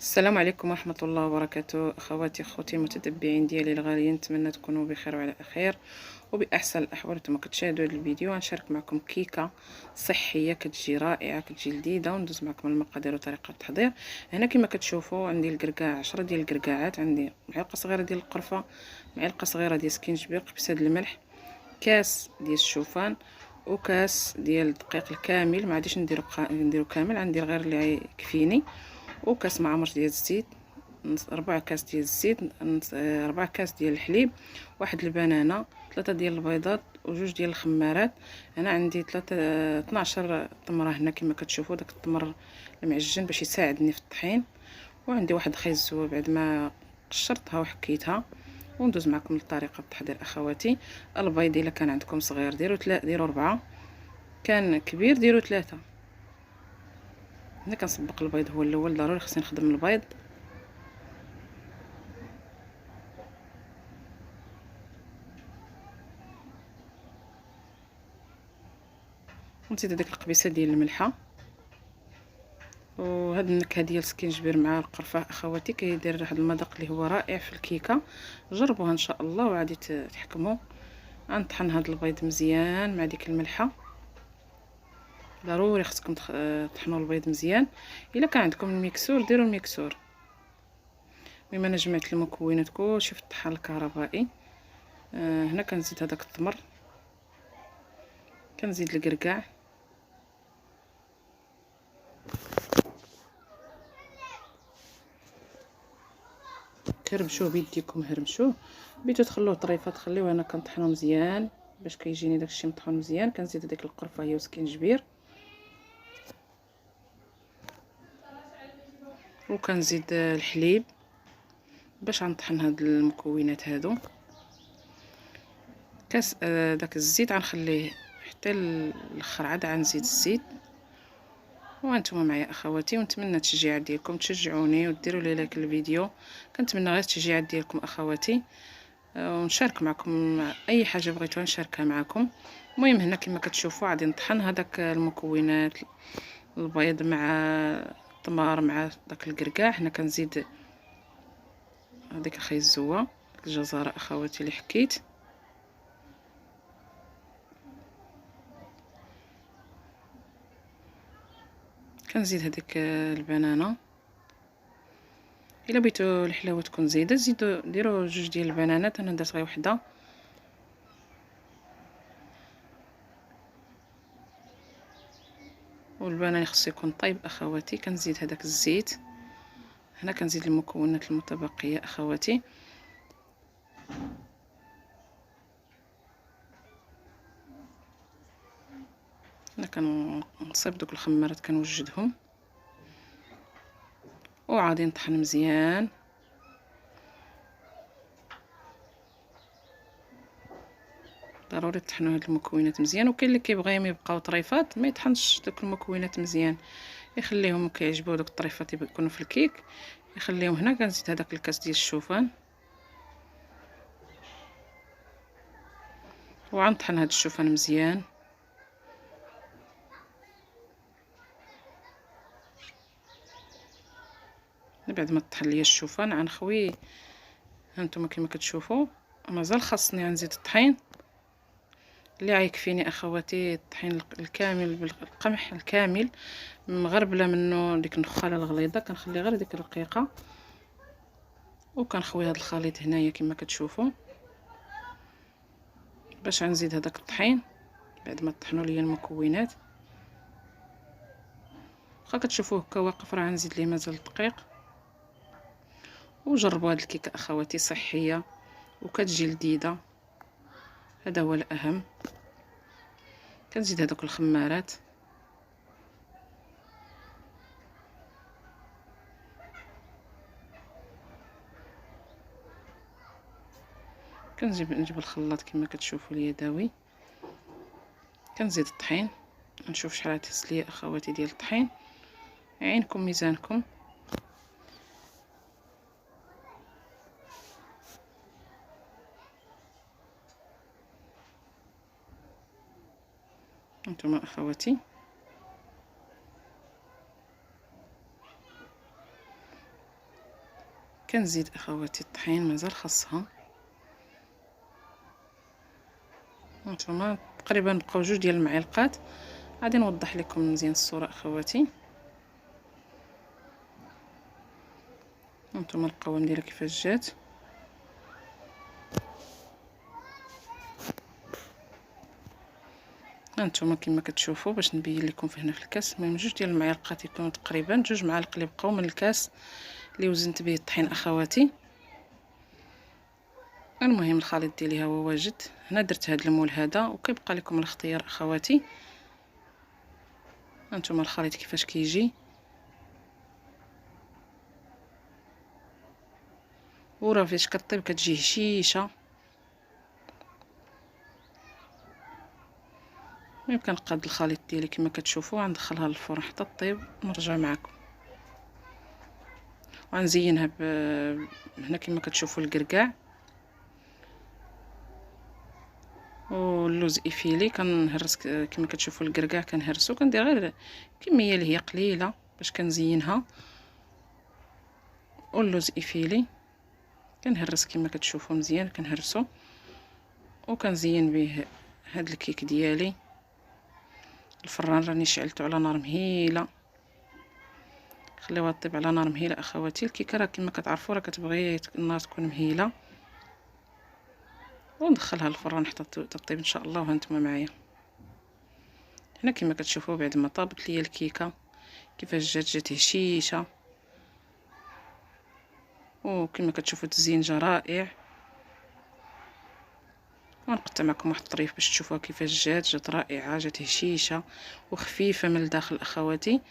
السلام عليكم ورحمة الله وبركاته، اخواتي اخوتي المتتبعين ديالي الغاليين، نتمنى تكونوا بخير وعلى خير وباحسن الاحوال. نتوما كتشاهدوا هذا الفيديو غنشارك معكم كيكه صحيه كتجي رائعه، كتجي لذيذه، وندوز معكم المقادير وطريقه التحضير. هنا كما كتشوفوا عندي الكركاع 10 ديال الكركاعات، عندي معلقه صغيره ديال القرفه، معلقه صغيره ديال سكينجبير، قبسه ديال الملح، كاس ديال الشوفان، وكاس ديال الدقيق الكامل. ما غاديش نديرو كامل، عندي غير اللي يكفيني، وكاس معمر ديال الزيت، 4 كاس ديال الزيت، 4 كاس ديال الحليب، واحد البنانه، 3 ديال البيضات، وجوج ديال الخمارات. انا عندي 12 تمره هنا كما كتشوفوا، داك التمر المعجن باش يساعدني في الطحين. وعندي واحد خيزو بعد ما قشرتها وحكيتها. وندوز معكم لطريقه التحضير اخواتي. البيض الا كان عندكم صغير ديروا 4، كان كبير ديروا 3. هنا كنسبق البيض هو الاول، ضروري خصني نخدم البيض. ونزيد هذيك القبيصه ديال الملحه، وهاد النكهه ديال سكينجبير مع القرفه اخواتي كيدير واحد المذاق اللي هو رائع في الكيكه. جربوها ان شاء الله وغادي تحكموا. غنطحن هاد البيض مزيان مع ديك الملحه، ضروري خصكم تطحنوا البيض مزيان. الا كان عندكم الميكسور ديروا الميكسور. بما انا جمعت المكونات كلشي في الطحان الكهربائي. هنا كنزيد هذاك التمر، كنزيد الكركاع، تهرمشوه بيديكم، هرمشوه بيتو تخلوه طريفه، تخليوه. انا كنطحنو مزيان باش كيجيني داكشي مطحون مزيان. كنزيد هذيك القرفه هي وسكينجبير، وكنزيد الحليب باش غنطحن هاد المكونات هادو. كاس داك الزيت غنخليه حتى الاخر، عاد غنزيد الزيت. وانتم معايا اخواتي، ونتمنى التشجيع ديالكم، تشجعوني وديروا لي لايك الفيديو. كنتمنى غير التشجيعات ديالكم اخواتي، ونشارك معكم اي حاجه بغيتوها نشاركها معكم. المهم هنا كما كتشوفوا غادي نطحن هذاك المكونات، البيض مع التمر مع داك الكركاع. هنا كنزيد هذيك الخيزوه، الجزره اخواتي اللي حكيت، كنزيد هذيك البنانه. الا بغيتو الحلاوه تكون زايده زيدوا ديروا جوج ديال البنانات، انا درت غير وحده. والبنان خصو يكون طيب اخواتي. كنزيد هذاك الزيت. هنا كنزيد المكونات المتبقيه اخواتي. هنا كنصيب دوك الخمارات كنوجدهم، وعادي نطحن مزيان. ضروري تطحنوا هاد المكونات مزيان. وكاين اللي كيبغيهم يبقاو طريفات ما يطحنش دوك المكونات مزيان، يخليهم كيعجبوه دوك الطريفات يكونوا في الكيك، يخليهم. هنا كنزيد هذاك الكاس ديال الشوفان، وغنطحن هاد الشوفان مزيان. بعد ما طحن ليا الشوفان غنخوي. هانتوما كما كتشوفوا مازال خاصني غنزيد الطحين اللي غيكفيني اخواتي. الطحين الكامل بالقمح الكامل، مغربله منه ديك النخاله الغليظه، كنخلي غير ديك الرقيقه. وكنخوي هذا الخليط هنايا كما كتشوفوا باش غنزيد هذاك الطحين بعد ما طحنوا ليا المكونات. واخا كتشوفوه هكا واقف، راه غنزيد ليه مازال الدقيق. وجربوا هاد الكيكه اخواتي، صحيه وكتجي لذيذه، هذا هو الاهم. كنزيد هذوك الخمارات، نجيب الخلاط كما كتشوفوا اليدوي. كنزيد الطحين، نشوف شحال تهز ليا اخواتي ديال الطحين. عينكم ميزانكم. انتما اخواتي كنزيد اخواتي الطحين، مازال خاصها. هانتوما تقريبا بقاو 2 ديال المعالقات. غادي نوضح لكم مزيان الصوره اخواتي. هانتوما القوام ديالها كيفاش جات. هانتوما كما كتشوفوا باش نبين لكم هنا في الكاس، المهم 2 ديال المعالقات يكونوا تقريبا 2 معالق اللي بقاو من الكاس اللي وزنت به الطحين اخواتي. المهم الخليط ديالي هو واجد. هنا درت هذا المول هذا، وكيبقى لكم الاختيار اخواتي. هانتوما الخليط كيفاش كيجي، وراه فاش كطيب كتجي هشيشه. يمكن نقاد الخليط ديالي كما كتشوفوا، غندخلها للفرن حتى طيب ونرجع معكم. وغنزينها هنا كما كتشوفوا الكركاع واللوز افيلي. كنهرس كما كتشوفوا الكركاع كنهرسو، كندير غير كميه اللي هي قليله باش كنزينها. واللوز افيلي كنهرس كما كتشوفوا مزيان، كنهرسو وكنزين به هاد الكيك ديالي. الفران راني شعلته على نار مهيله، خليوها طيب على نار مهيله اخواتي. الكيكه راه كما كتعرفوا راه كتبغي النار تكون مهيله، وندخلها للفران حتى تطيب ان شاء الله. وهانتوما معايا هنا كما كتشوفوا بعد ما طابت ليا الكيكه كيفاش جات هشيشه، وكما كتشوفوا التزيين جا رائع. غنقطع معكم واحد الطريف باش تشوفوها كيفاش جات رائعه، جات هشيشه وخفيفه من الداخل اخواتي.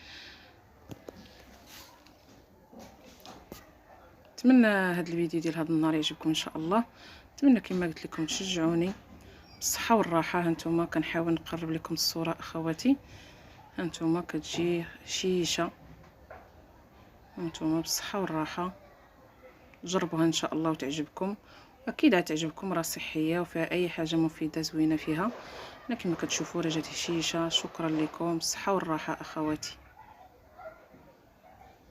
نتمنى هذا الفيديو ديال هذا النهار يعجبكم ان شاء الله. نتمنى كما قلت لكم تشجعوني بالصحه والراحه. هانتوما كنحاول نقرب لكم الصوره اخواتي. هانتوما كتجي شيشه، هانتوما بالصحه والراحه. جربوها ان شاء الله وتعجبكم، اكيد غتعجبكم. راه صحيه وفيها اي حاجه مفيده زوينه فيها. كما كتشوفوا راه جات هشيشه. شكرا لكم، بالصحه والراحه اخواتي.